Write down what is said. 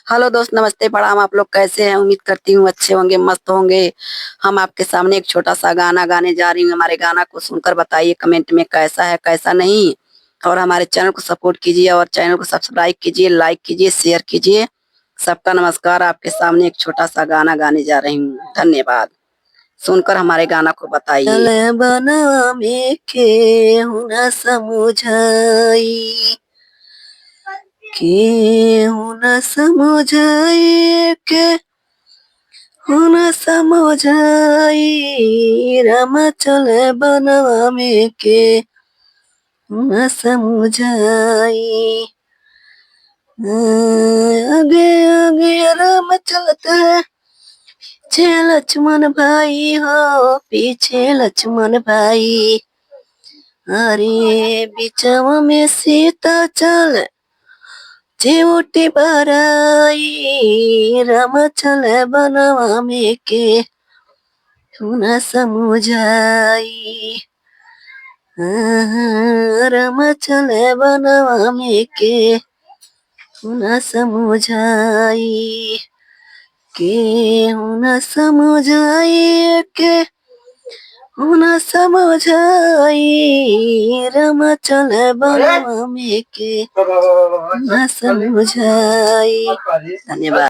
Hello दोस्त, नमस्ते, प्रणाम। आप लोग कैसे हैं? उम्मीद करती हूँ अच्छे होंगे, मस्त होंगे। हम आपके सामने एक छोटा सा गाना गाने जा रही हूँ। हमारे गाना को सुनकर बताइए कमेंट में कैसा है कैसा नहीं। और हमारे चैनल को सपोर्ट कीजिए और चैनल को सब्सक्राइब कीजिए, लाइक कीजिए, शेयर कीजिए। सबका नमस्कार। आपके सामने एक छोटा सा गाना गाने जा रही हूँ। धन्यवाद। सुनकर हमारे गाना को बताइए। चले बनवा में केहू न समुझाई, केहू न समुझाई, केहू न समुझाई। राम चले बनवा में केहू न समुझाई। आगे आगे राम चलते हैं, पीछे लक्ष्मण भाई हो, पीछे लक्ष्मण भाई। अरे बिचवा में सीता चल चिवटी बराई। राम चले बनवा में के तू न समुझाई। राम चले बनवा में के तू न समुझाई। केहू न समुझाई, केहू न समुझाई। राम चले बनवा में के न समुझाई। धन्यवाद।